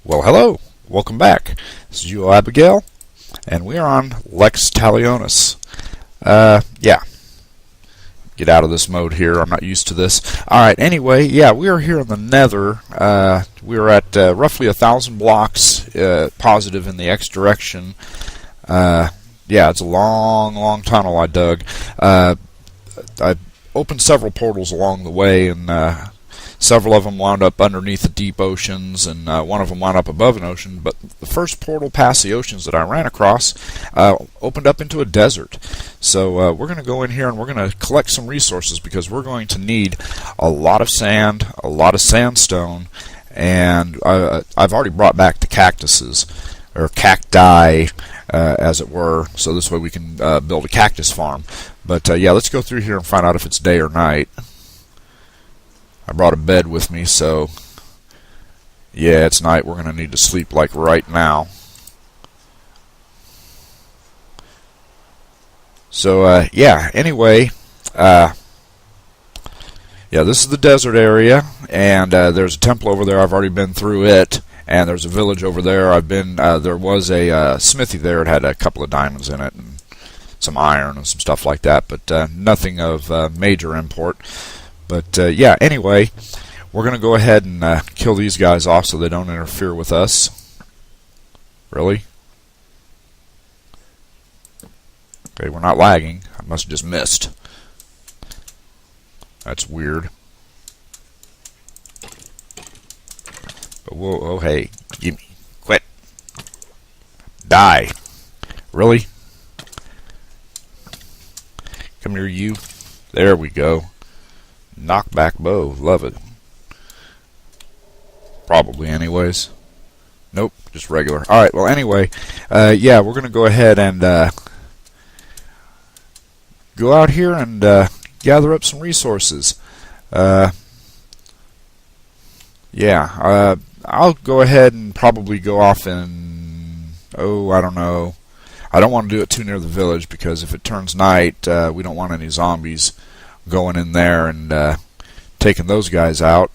Well, hello. Welcome back. This is UOAbigail, and we are on Lex Talionis. Yeah. Get out of this mode here. I'm not used to this. Alright, anyway, yeah, we are here in the Nether. We are at roughly 1,000 blocks positive in the X direction. Yeah, it's a long tunnel I dug. I opened several portals along the way, and several of them wound up underneath the deep oceans, and one of them wound up above an ocean. But the first portal past the oceans that I ran across opened up into a desert. So we're going to go in here and we're going to collect some resources, because we're going to need a lot of sand, a lot of sandstone, and I've already brought back the cactuses, or cacti, as it were, so this way we can build a cactus farm. But yeah, let's go through here and find out if it's day or night. I brought a bed with me, so yeah, it's night. We're going to need to sleep like right now. So yeah, anyway, yeah, this is the desert area, and there's a temple over there. I've already been through it, and there's a village over there. I've been. There was a smithy there. It had a couple of diamonds in it, and some iron and some stuff like that, but nothing of major import. But yeah, anyway, we're going to go ahead and kill these guys off so they don't interfere with us. Really? Okay, we're not lagging. I must have just missed. That's weird. But whoa, oh hey, gimme. Quit. Die. Really? Come here, you. There we go. Knockback bow. Love it. Probably, anyways. Nope, just regular. Alright, well, anyway, yeah, we're going to go ahead and go out here and gather up some resources. Yeah, I'll go ahead and probably go off and, oh, I don't know. I don't want to do it too near the village, because if it turns night, we don't want any zombies going in there and taking those guys out.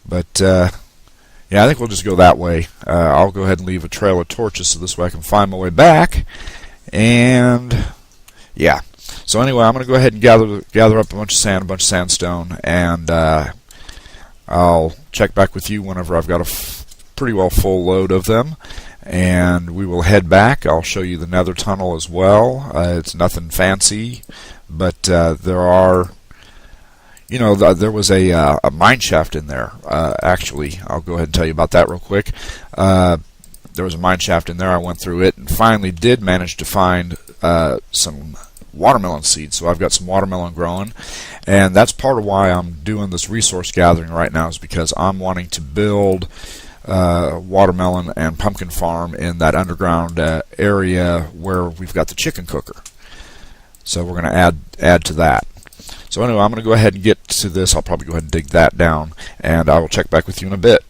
But yeah, I think we'll just go that way. I'll go ahead and leave a trail of torches so this way I can find my way back. And yeah, so anyway, I'm going to go ahead and gather up a bunch of sand, a bunch of sandstone, and I'll check back with you whenever I've got a pretty well full load of them. And we will head back. I'll show you the nether tunnel as well. It's nothing fancy, but there are, you know, there was a mine shaft in there. Actually, I'll go ahead and tell you about that real quick. There was a mine shaft in there. I went through it and finally did manage to find some watermelon seeds. So I've got some watermelon growing, and that's part of why I'm doing this resource gathering right now, is because I'm wanting to build watermelon and pumpkin farm in that underground area where we've got the chicken cooker. So we're going to add to that. So anyway, I'm going to go ahead and get to this. I'll probably go ahead and dig that down, and I will check back with you in a bit.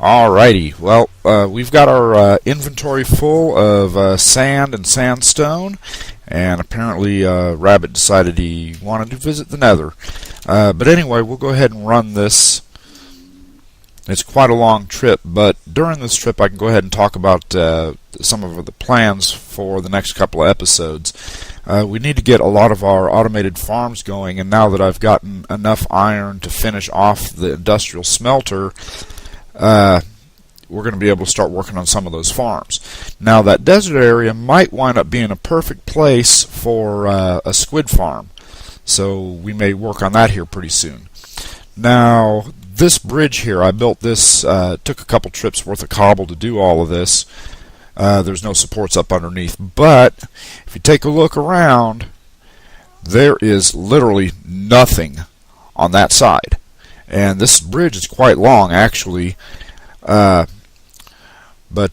Alrighty, well, we've got our inventory full of sand and sandstone, and apparently Rabbit decided he wanted to visit the nether. But anyway, we'll go ahead and run this. It's quite a long trip, but during this trip I can go ahead and talk about some of the plans for the next couple of episodes. We need to get a lot of our automated farms going, and now that I've gotten enough iron to finish off the industrial smelter, we're going to be able to start working on some of those farms. Now, that desert area might wind up being a perfect place for a squid farm, so we may work on that here pretty soon. Now, this bridge here, I built this, took a couple trips worth of cobble to do all of this. There's no supports up underneath, but if you take a look around, there is literally nothing on that side. And this bridge is quite long, actually, but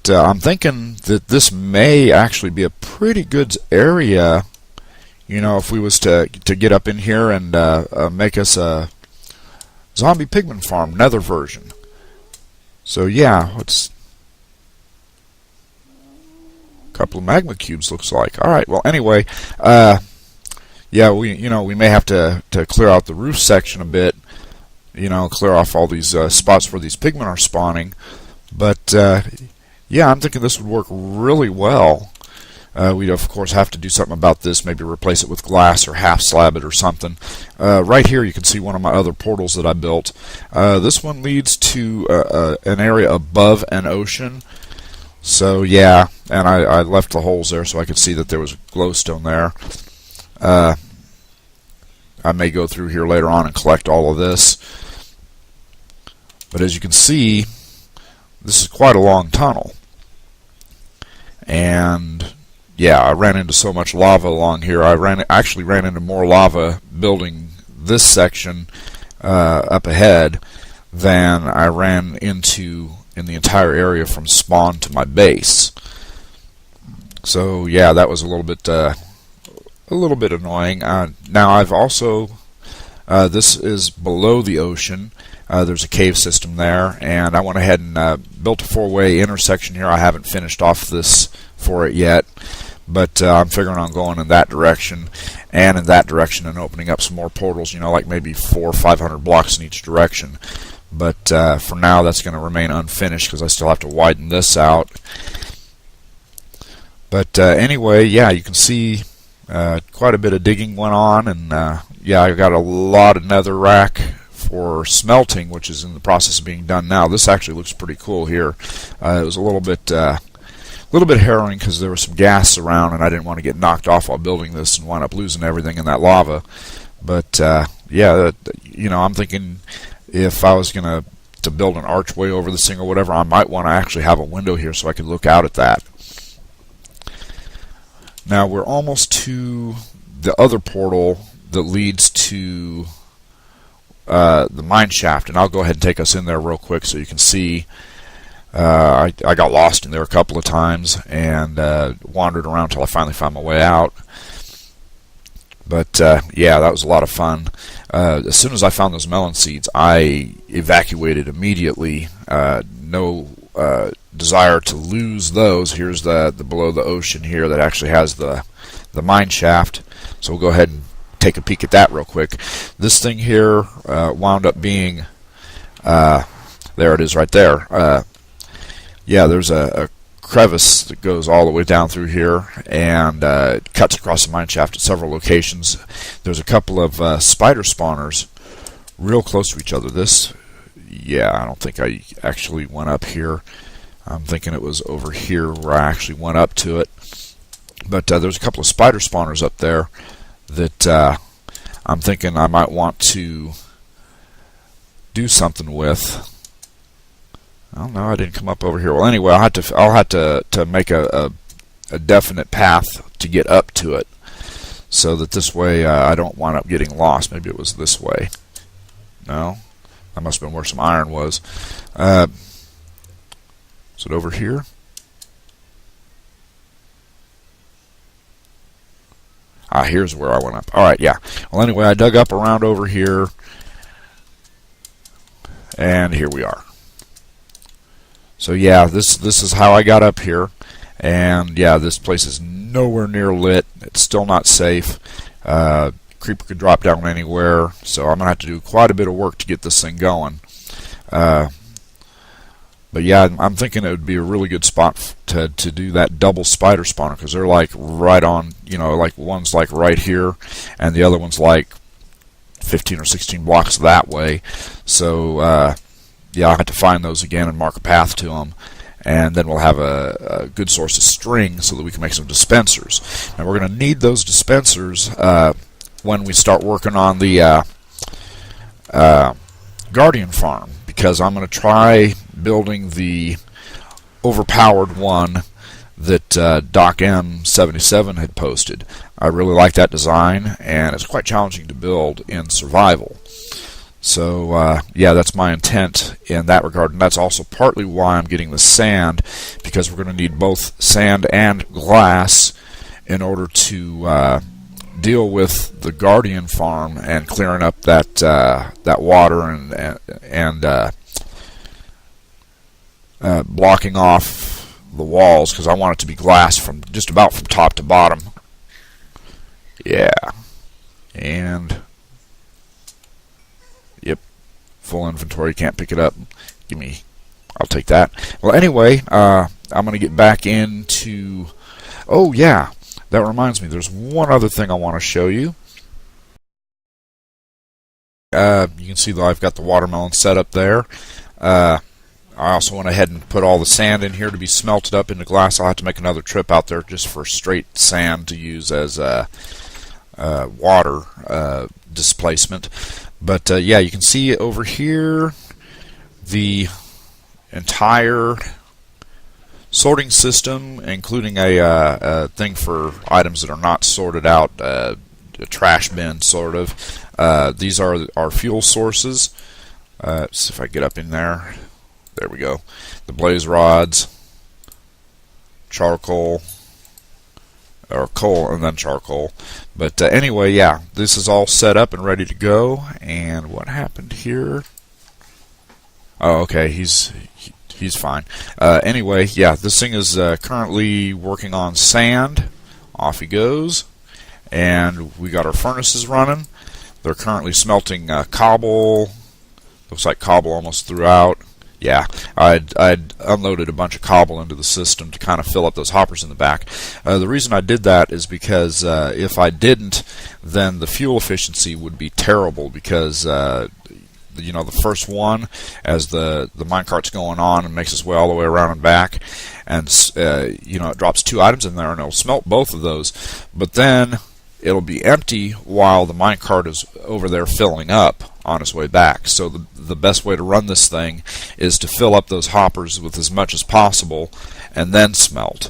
I'm thinking that this may actually be a pretty good area, you know, if we was to get up in here and make us a zombie pigman farm nether version. So yeah, let's couple of magma cubes, looks like. Alright, well, anyway, yeah, we may have to clear out the roof section a bit, clear off all these spots where these pigmen are spawning. But yeah, I'm thinking this would work really well. We'd of course have to do something about this, maybe replace it with glass or half slab it or something. Right here you can see one of my other portals that I built. This one leads to an area above an ocean. So yeah, and I left the holes there so I could see that there was glowstone there. I may go through here later on and collect all of this. But as you can see, this is quite a long tunnel. And yeah, I ran into so much lava along here. I actually ran into more lava building this section up ahead than I ran into in the entire area from spawn to my base. So yeah, that was a little bit annoying. Now I've also this is below the ocean. There's a cave system there, and I went ahead and built a four-way intersection here. I haven't finished off this for it yet, but I'm figuring on going in that direction and in that direction and opening up some more portals, you know, like maybe 400 or 500 blocks in each direction. But for now, that's going to remain unfinished because I still have to widen this out. But anyway, yeah, you can see quite a bit of digging went on, and yeah, I got a lot of netherrack for smelting, which is in the process of being done now. This actually looks pretty cool here. It was a little bit harrowing because there was some gas around, and I didn't want to get knocked off while building this and wind up losing everything in that lava. But yeah, you know, I'm thinking if I was going to build an archway over this thing or whatever, I might want to actually have a window here so I could look out at that. Now we're almost to the other portal that leads to the mine shaft, and I'll go ahead and take us in there real quick so you can see. I got lost in there a couple of times and wandered around until I finally found my way out. But yeah, that was a lot of fun. As soon as I found those melon seeds, I evacuated immediately. No desire to lose those. Here's the below the ocean here that actually has the mine shaft. So we'll go ahead and take a peek at that real quick. This thing here wound up being there it is right there. Yeah, there's a crevice that goes all the way down through here, and it cuts across the mine shaft at several locations. There's a couple of spider spawners real close to each other. This, yeah, I don't think I actually went up here. I'm thinking it was over here where I actually went up to it. But there's a couple of spider spawners up there that I'm thinking I might want to do something with. Oh no, I didn't come up over here. Well, anyway, I'll have to make a definite path to get up to it, so that this way I don't wind up getting lost. Maybe it was this way. No, that must have been where some iron was. Is it over here? Ah, here's where I went up. All right, yeah. Well, anyway, I dug up around over here, and here we are. So yeah, this is how I got up here, and yeah, this place is nowhere near lit. It's still not safe. Creeper could drop down anywhere, so I'm gonna have to do quite a bit of work to get this thing going. But yeah, I'm thinking it would be a really good spot to do that double spider spawner, because they're like right on, you know, like one's like right here, and the other one's like 15 or 16 blocks that way. So yeah, I'll have to find those again and mark a path to them, and then we'll have a good source of string so that we can make some dispensers. And we're going to need those dispensers when we start working on the Guardian farm, because I'm going to try building the overpowered one that Doc M77 had posted. I really like that design, and it's quite challenging to build in survival. So yeah, that's my intent in that regard, and that's also partly why I'm getting the sand, because we're going to need both sand and glass in order to deal with the Guardian farm and clearing up that water and blocking off the walls, because I want it to be glass from just about from top to bottom. Yeah, and yep, full inventory, can't pick it up. Give me I'll take that. Well, anyway, I'm going to get back into... Oh, yeah, that reminds me. There's one other thing I want to show you. You can see that I've got the watermelon set up there. I also went ahead and put all the sand in here to be smelted up into glass. I'll have to make another trip out there just for straight sand to use as water displacement. But yeah, you can see over here the entire sorting system, including a thing for items that are not sorted out, a trash bin sort of. These are our fuel sources. See if I get up in there. There we go. The blaze rods, charcoal, or coal and then charcoal. But anyway, yeah, this is all set up and ready to go. And what happened here? Oh, okay, he's fine. Anyway, yeah, this thing is currently working on sand. Off he goes. And we got our furnaces running. They're currently smelting cobble. Looks like cobble almost throughout. Yeah, I'd unloaded a bunch of cobble into the system to kind of fill up those hoppers in the back. The reason I did that is because if I didn't, then the fuel efficiency would be terrible because you know, the first one, as the minecart's going on and makes its way all the way around and back, and you know, it drops 2 items in there and it'll smelt both of those, but then it'll be empty while the minecart is over there filling up on its way back. So the best way to run this thing is to fill up those hoppers with as much as possible and then smelt,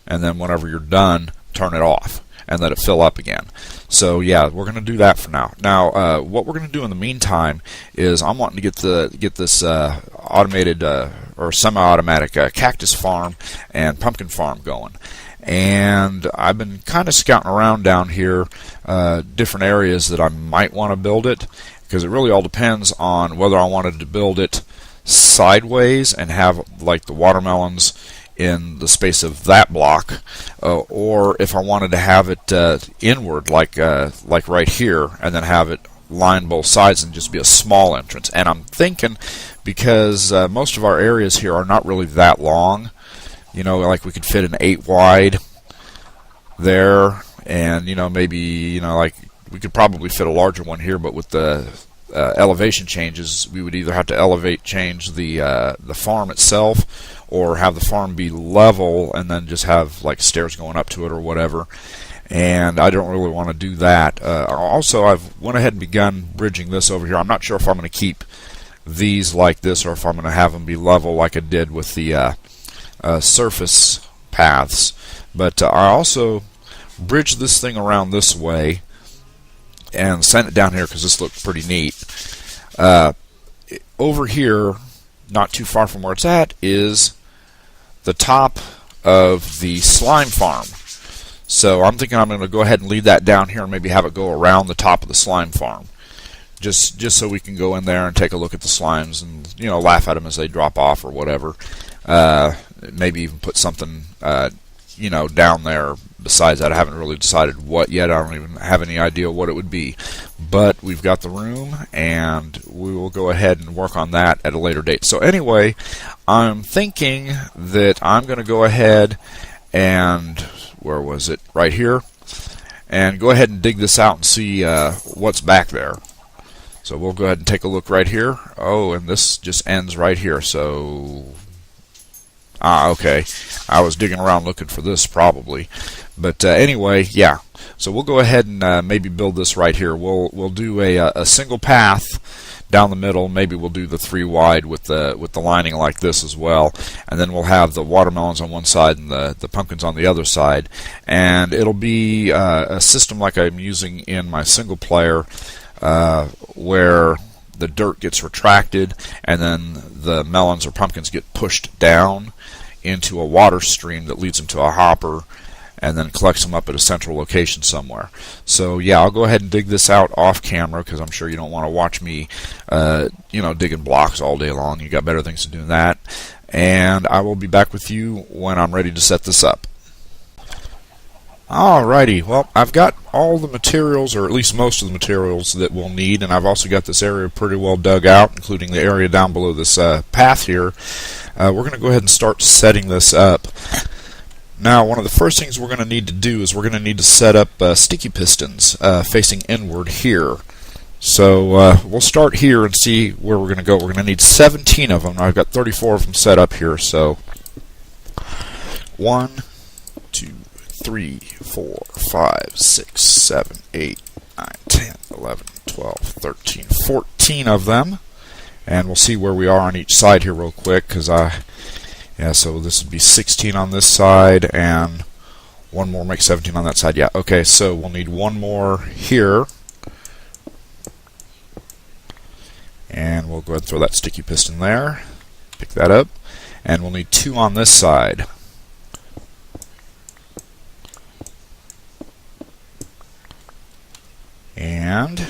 and then whenever you're done, turn it off and let it fill up again. So yeah, we're going to do that for now. Now, what we're going to do in the meantime is I'm wanting to get this automated or semi-automatic cactus farm and pumpkin farm going. And I've been kind of scouting around down here, different areas that I might want to build it, because it really all depends on whether I wanted to build it sideways and have like the watermelons in the space of that block, or if I wanted to have it inward, like right here, and then have it line both sides and just be a small entrance. And I'm thinking, because most of our areas here are not really that long, you know, like we could fit an 8 wide there, and you know, maybe, you know, like we could probably fit a larger one here, but with the elevation changes, we would either have to change the farm itself, or have the farm be level and then just have like stairs going up to it or whatever. And I don't really want to do that. Also, I've went ahead and begun bridging this over here. I'm not sure if I'm going to keep these like this or if I'm going to have them be level like I did with the surface paths. But I also bridged this thing around this way and sent it down here because this looked pretty neat. Over here, not too far from where it's at, is the top of the slime farm. So I'm thinking I'm going to go ahead and leave that down here and maybe have it go around the top of the slime farm, just so we can go in there and take a look at the slimes and, you know, laugh at them as they drop off or whatever. Maybe even put something you know, down there besides that. I haven't really decided what yet. I don't even have any idea what it would be. But we've got the room, and we will go ahead and work on that at a later date. So anyway, I'm thinking that I'm going to go ahead and, where was it? Right here. And go ahead and dig this out and see what's back there. So we'll go ahead and take a look right here. Oh, and this just ends right here. So... okay. I was digging around looking for this probably. But anyway, yeah. So we'll go ahead and maybe build this right here. We'll do a single path down the middle. Maybe we'll do the 3 wide with the lining like this as well. And then we'll have the watermelons on one side and the pumpkins on the other side. And it'll be a system like I'm using in my single player, where the dirt gets retracted and then the melons or pumpkins get pushed down into a water stream that leads them to a hopper and then collects them up at a central location somewhere. So yeah, I'll go ahead and dig this out off camera because I'm sure you don't want to watch me you know, digging blocks all day long. You got better things to do than that. And I will be back with you when I'm ready to set this up. Alrighty, well, I've got all the materials, or at least most of the materials that we'll need, and I've also got this area pretty well dug out, including the area down below this path here. We're going to go ahead and start setting this up. Now, one of the first things we're going to need to do is we're going to need to set up sticky pistons facing inward here. So we'll start here and see where we're going to go. We're going to need 17 of them. Now, I've got 34 of them set up here, so 1, 2, 3, 4, 5, 6, 7, 8, 9, 10, 11, 12, 13, 14 of them. And we'll see where we are on each side here real quick, because so this would be 16 on this side, and one more makes 17 on that side. Yeah, okay, so we'll need one more here. And we'll go ahead and throw that sticky piston there. Pick that up. And we'll need 2 on this side. And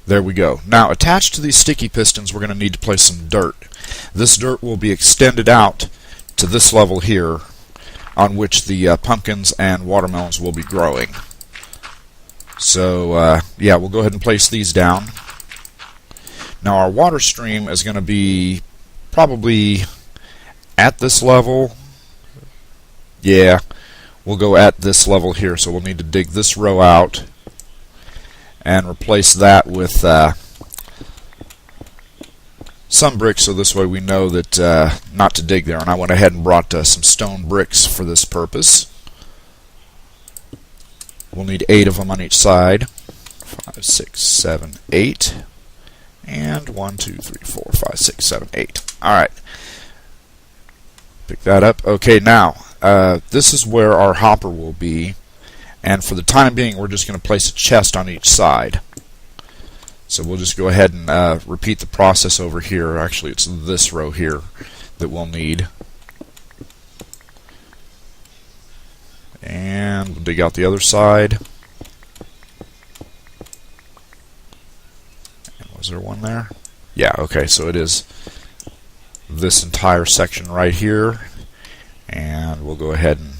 there we go. Now, attached to these sticky pistons, we're going to need to place some dirt. This dirt will be extended out to this level here, on which the pumpkins and watermelons will be growing. So, yeah, we'll go ahead and place these down. Now, our water stream is going to be probably at this level. Yeah, we'll go at this level here, so we'll need to dig this row out and replace that with some bricks, so this way we know that not to dig there. And I went ahead and brought some stone bricks for this purpose. We'll need 8 of them on each side. 5, 6, 7, 8. And 1, 2, 3, 4, 5, 6, 7, 8. Alright. Pick that up. Okay, now, this is where our hopper will be. And for the time being, we're just going to place a chest on each side. So we'll just go ahead and repeat the process over here. Actually, it's this row here that we'll need. And we'll dig out the other side. Was there one there? Yeah, okay, so it is this entire section right here. And we'll go ahead and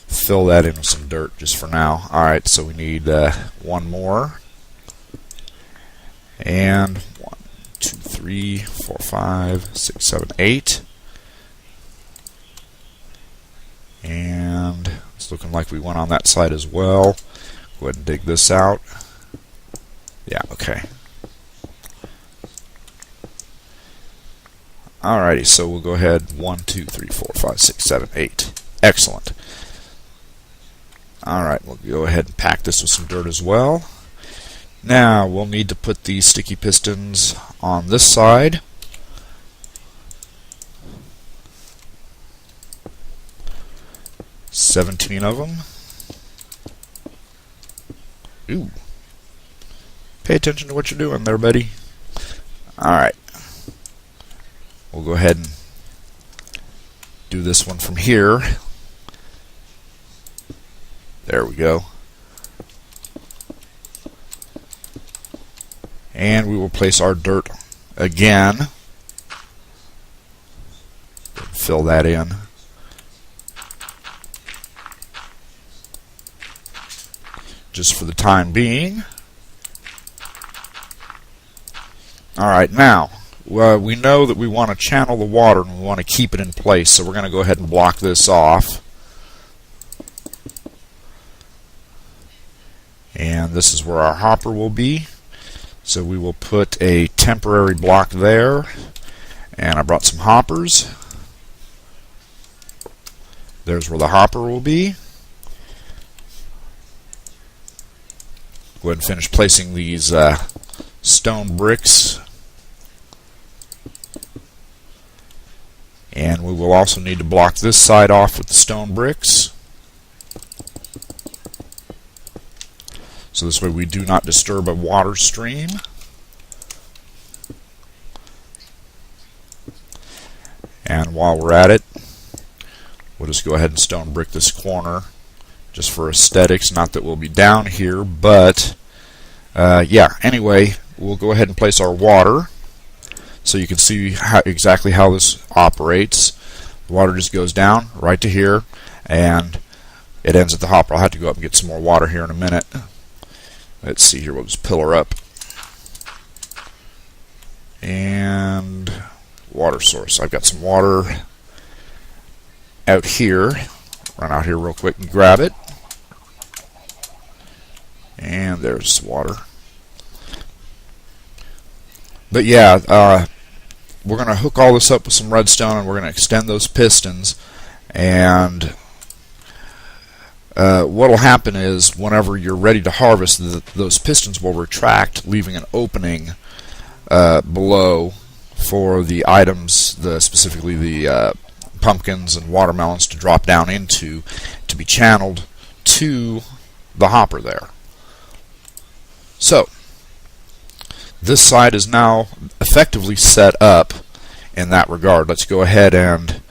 fill that in with some dirt just for now. Alright, so we need one more. And 1, 2, 3, 4, 5, 6, 7, 8. And it's looking like we went on that side as well. Go ahead and dig this out. Yeah, okay. Alrighty, so we'll go ahead 1, 2, 3, 4, 5, 6, 7, 8. Excellent. Alright, we'll go ahead and pack this with some dirt as well. Now, we'll need to put these sticky pistons on this side. $17 of them. Ooh. Pay attention to what you're doing there, buddy. Alright. We'll go ahead and do this one from here. There we go. And we will place our dirt again. Fill that in. Just for the time being. Alright, now, we know that we want to channel the water and we want to keep it in place, so we're going to go ahead and block this off. And this is where our hopper will be. So we will put a temporary block there. And I brought some hoppers. There's where the hopper will be. Go ahead and finish placing these stone bricks. And we will also need to block this side off with the stone bricks. So this way we do not disturb a water stream. And while we're at it, we'll just go ahead and stone brick this corner just for aesthetics. Not that we'll be down here, but yeah, anyway, we'll go ahead and place our water so you can see exactly how this operates. The water just goes down right to here, and it ends at the hopper. I'll have to go up and get some more water here in a minute. Let's see here. We'll just pillar up. And water source. I've got some water out here. Run out here real quick and grab it. And there's water. But yeah, we're going to hook all this up with some redstone, and we're going to extend those pistons. And what will happen is, whenever you're ready to harvest, those pistons will retract, leaving an opening below for the items, specifically the pumpkins and watermelons, to drop down into, to be channeled to the hopper there. So this side is now effectively set up in that regard. Let's go ahead and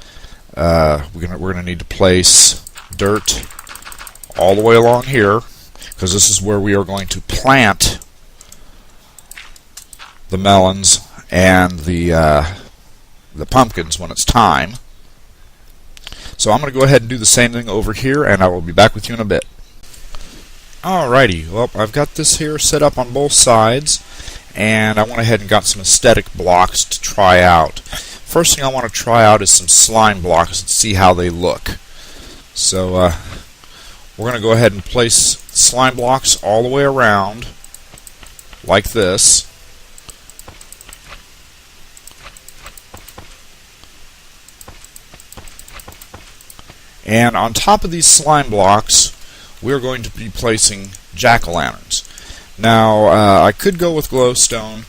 we're gonna need to place dirt all the way along here, because this is where we are going to plant the melons and the pumpkins when it's time. So I'm going to go ahead and do the same thing over here, and I will be back with you in a bit. Alrighty, well, I've got this here set up on both sides, and I went ahead and got some aesthetic blocks to try out. First thing I want to try out is some slime blocks and see how they look. So we're going to go ahead and place slime blocks all the way around like this. And on top of these slime blocks, we're going to be placing jack-o'-lanterns. Now, I could go with glowstone,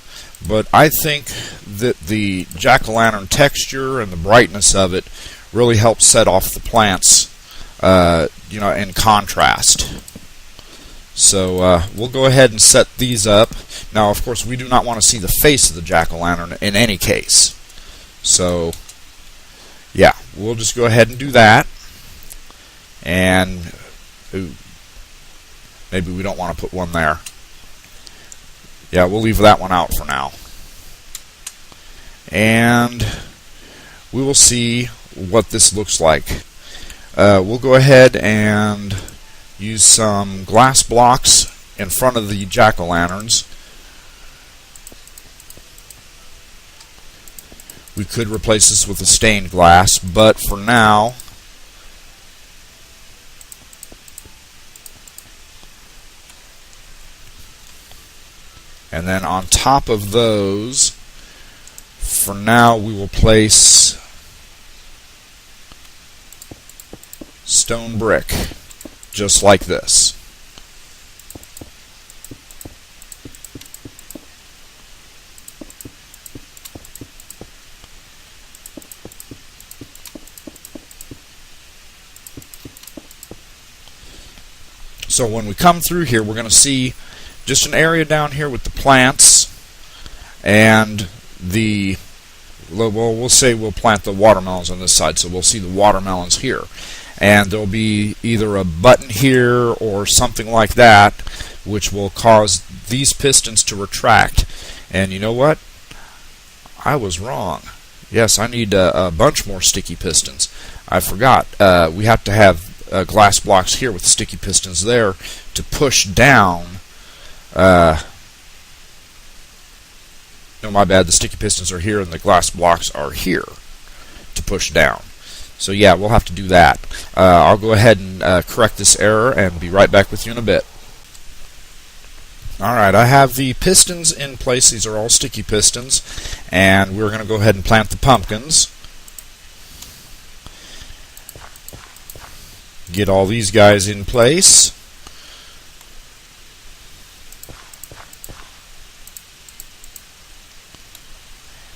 but I think that the jack-o'-lantern texture and the brightness of it really helps set off the plants, in contrast. So we'll go ahead and set these up. Now, of course, we do not want to see the face of the jack-o'-lantern in any case. So, yeah, we'll just go ahead and do that. And maybe we don't want to put one there. Yeah, we'll leave that one out for now. And we will see what this looks like. We'll go ahead and use some glass blocks in front of the jack-o'-lanterns. We could replace this with a stained glass, but for now, and then on top of those, for now, we will place stone brick, just like this. So when we come through here, we're going to see just an area down here with the plants and the, well, we'll say we'll plant the watermelons on this side, so we'll see the watermelons here. And there'll be either a button here or something like that, which will cause these pistons to retract. And you know what? I was wrong. Yes, I need a bunch more sticky pistons. I forgot. We have to have glass blocks here with sticky pistons there to push down. No, my bad. The sticky pistons are here and the glass blocks are here to push down. So yeah, we'll have to do that. I'll go ahead and correct this error and be right back with you in a bit. Alright, I have the pistons in place. These are all sticky pistons, and we're going to go ahead and plant the pumpkins. Get all these guys in place.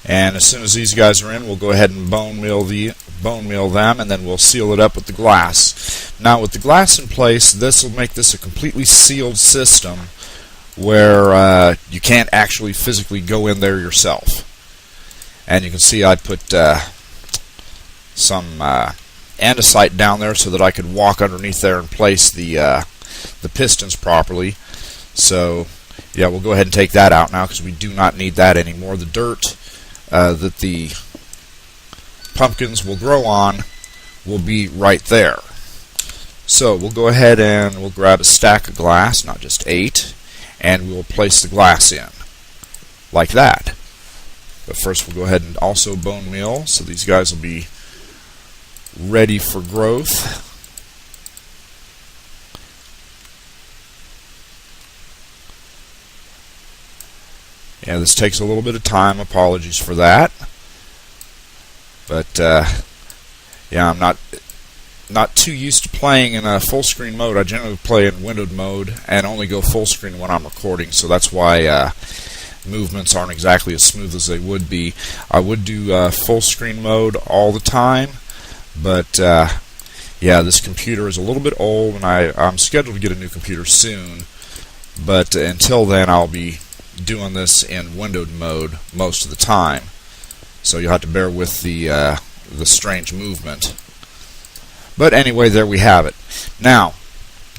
And as soon as these guys are in, we'll go ahead and bone meal them, and then we'll seal it up with the glass. Now, with the glass in place, this will make this a completely sealed system where you can't actually physically go in there yourself. And you can see I put some andesite down there so that I could walk underneath there and place the pistons properly. So, yeah, we'll go ahead and take that out now because we do not need that anymore. The dirt that the pumpkins will grow on will be right there. So we'll go ahead and we'll grab a stack of glass, not just 8, and we'll place the glass in, like that. But first we'll go ahead and also bone meal, so these guys will be ready for growth. Yeah, this takes a little bit of time, apologies for that. But yeah, I'm not too used to playing in a full screen mode. I generally play in windowed mode and only go full screen when I'm recording, so that's why movements aren't exactly as smooth as they would be. I would do full screen mode all the time, but yeah, this computer is a little bit old, and I'm scheduled to get a new computer soon, but until then I'll be doing this in windowed mode most of the time, so you'll have to bear with the strange movement. But anyway, there we have it. Now,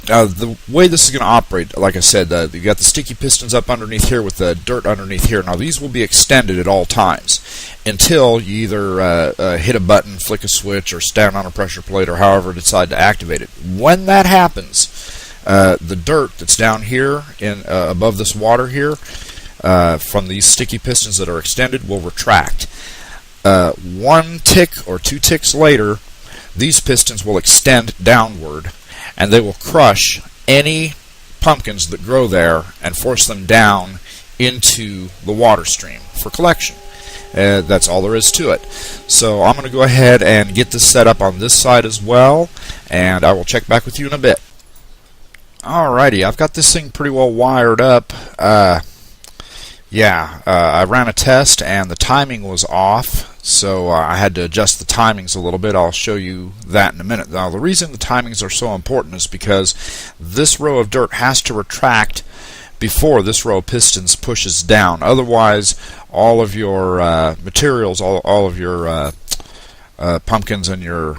the way this is going to operate, like I said, you've got the sticky pistons up underneath here with the dirt underneath here. Now, these will be extended at all times until you either hit a button, flick a switch, or stand on a pressure plate, or however decide to activate it. When that happens, the dirt that's down here above this water here from these sticky pistons that are extended will retract. 1 tick or 2 ticks later, these pistons will extend downward, and they will crush any pumpkins that grow there and force them down into the water stream for collection. That's all there is to it. So I'm going to go ahead and get this set up on this side as well, and I will check back with you in a bit. Alrighty, I've got this thing pretty well wired up. I ran a test and the timing was off, so I had to adjust the timings a little bit. I'll show you that in a minute. Now, the reason the timings are so important is because this row of dirt has to retract before this row of pistons pushes down. Otherwise, all of your materials, all of your pumpkins and your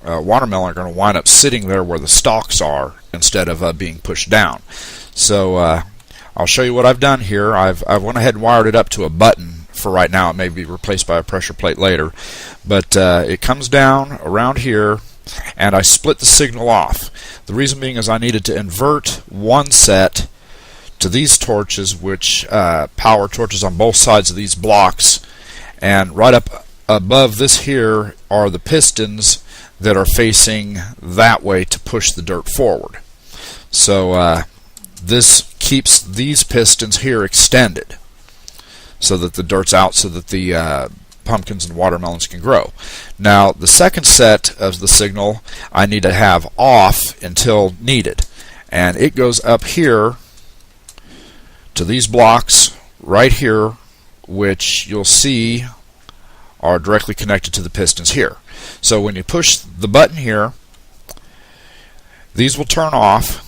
watermelon are going to wind up sitting there where the stalks are instead of being pushed down. So I'll show you what I've done here. I've went ahead and wired it up to a button for right now. It may be replaced by a pressure plate later. But it comes down around here, and I split the signal off. The reason being is I needed to invert one set to these torches, which power torches on both sides of these blocks. And right up above this here are the pistons that are facing that way to push the dirt forward. So this keeps these pistons here extended so that the dirt's out, so that the pumpkins and watermelons can grow. Now, the second set of the signal I need to have off until needed, and it goes up here to these blocks right here, which you'll see are directly connected to the pistons here. So when you push the button here, these will turn off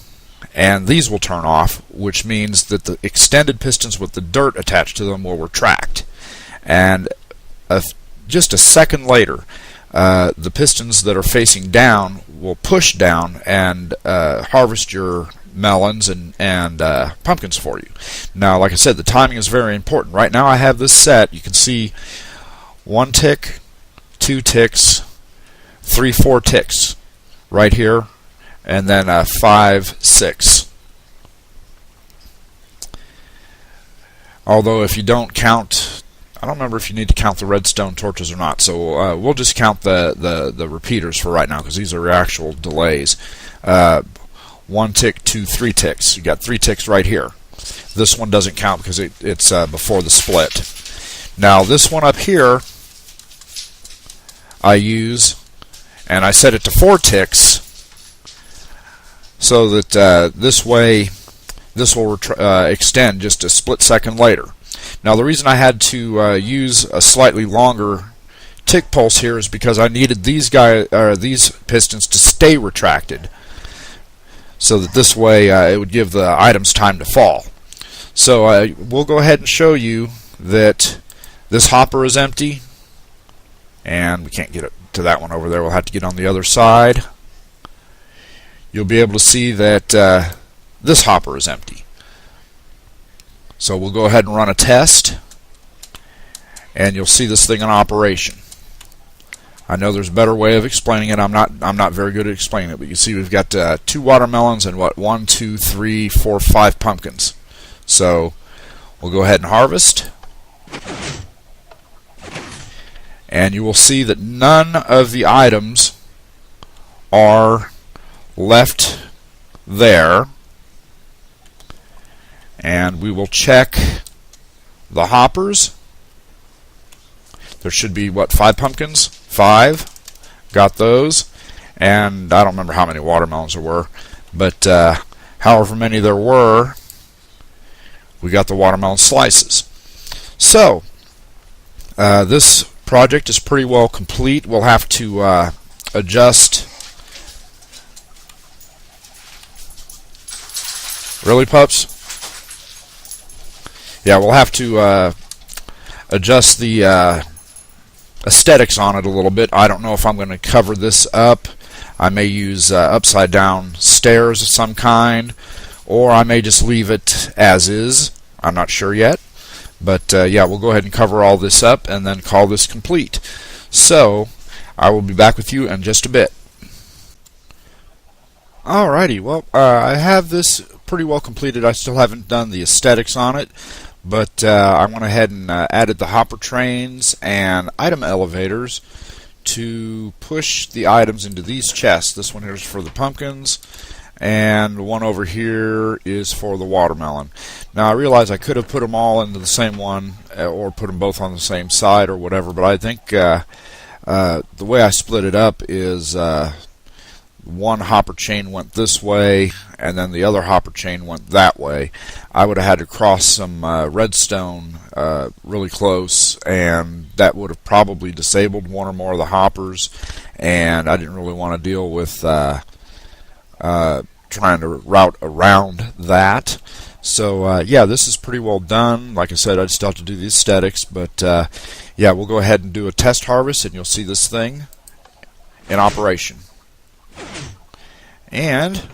and these will turn off, which means that the extended pistons with the dirt attached to them will retract. And just a second later, the pistons that are facing down will push down and harvest your melons and pumpkins for you. Now, like I said, the timing is very important. Right now I have this set. You can see 1 tick, 2 ticks, 3, 4 ticks right here, and then 5, 6. Although if you don't count, I don't remember if you need to count the redstone torches or not, so we'll just count the repeaters for right now, because these are actual delays. 1 tick, 2, 3 ticks. You got 3 ticks right here. This one doesn't count because it's before the split. Now this one up here I use, and I set it to 4 ticks, so that this way this will extend just a split second later. Now, the reason I had to use a slightly longer tick pulse here is because I needed these pistons to stay retracted, so that this way it would give the items time to fall. So we'll go ahead and show you that this hopper is empty, and we can't get it to that one over there. We'll have to get on the other side. You'll be able to see that this hopper is empty. So we'll go ahead and run a test, and you'll see this thing in operation. I know there's a better way of explaining it. I'm not very good at explaining it, but you see we've got 2 watermelons and what, 1, 2, 3, 4, 5 pumpkins. So we'll go ahead and harvest. And you will see that none of the items are left there. And we will check the hoppers. There should be, what, 5 pumpkins? 5. Got those. And I don't remember how many watermelons there were. But however many there were, we got the watermelon slices. So, this project is pretty well complete. We'll have to adjust. Really, pups? Yeah, we'll have to adjust the aesthetics on it a little bit. I don't know if I'm going to cover this up. I may use upside down stairs of some kind, or I may just leave it as is. I'm not sure yet. But yeah, we'll go ahead and cover all this up and then call this complete. So I will be back with you in just a bit. Alrighty, well, I have this pretty well completed. I still haven't done the aesthetics on it, but I went ahead and added the hopper trains and item elevators to push the items into these chests. This one here is for the pumpkins, and one over here is for the watermelon. Now I realize I could have put them all into the same one, or put them both on the same side or whatever, but I think the way I split it up is one hopper chain went this way and then the other hopper chain went that way. I would have had to cross some redstone really close, and that would have probably disabled one or more of the hoppers, and I didn't really want to deal with trying to route around that. So yeah, this is pretty well done. Like I said, I still have to do the aesthetics, but yeah, we'll go ahead and do a test harvest and you'll see this thing in operation. And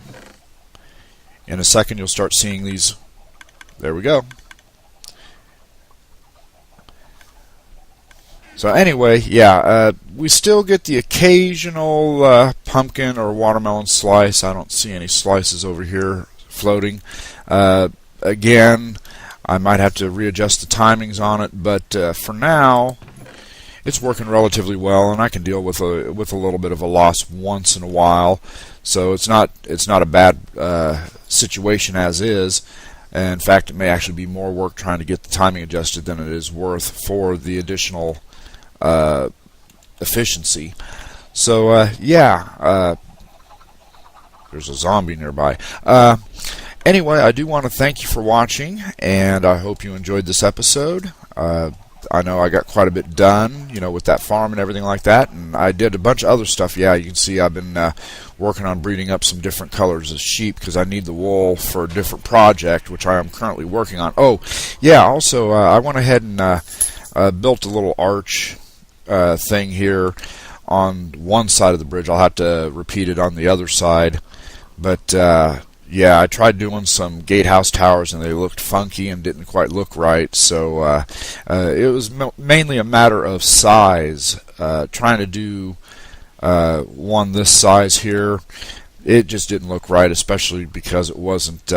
in a second you'll start seeing these. There we go. So anyway, yeah, we still get the occasional pumpkin or watermelon slice. I don't see any slices over here floating. Again, I might have to readjust the timings on it, but for now, it's working relatively well, and I can deal with a little bit of a loss once in a while. So it's not a bad situation as is. In fact, it may actually be more work trying to get the timing adjusted than it is worth for the additional efficiency. So yeah, there's a zombie nearby. Anyway, I do want to thank you for watching, and I hope you enjoyed this episode. I know I got quite a bit done, you know, with that farm and everything like that, and I did a bunch of other stuff. Yeah, you can see I've been working on breeding up some different colors of sheep because I need the wool for a different project, which I am currently working on. Oh, yeah, also I went ahead and built a little arch thing here on one side of the bridge. I'll have to repeat it on the other side, but yeah, I tried doing some gatehouse towers and they looked funky and didn't quite look right, so it was mainly a matter of size. Trying to do one this size here, it just didn't look right, especially because it wasn't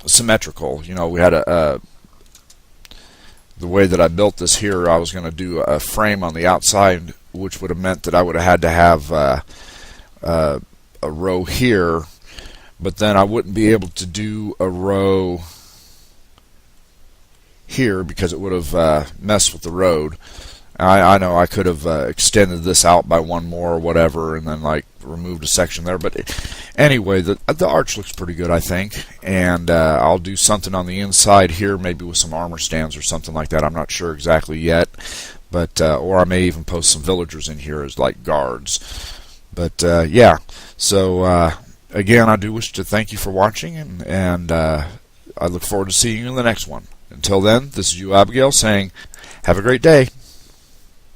symmetrical. You know, we had the way that I built this here, I was going to do a frame on the outside, which would have meant that I would have had to have a row here, but then I wouldn't be able to do a row here because it would have messed with the road. I know I could have extended this out by one more or whatever, and then like removed a section there. But anyway, the arch looks pretty good, I think, and I'll do something on the inside here, maybe with some armor stands or something like that. I'm not sure exactly yet, but or I may even post some villagers in here as like guards. But yeah, so again, I do wish to thank you for watching, and I look forward to seeing you in the next one. Until then, this is UOAbigail saying, have a great day.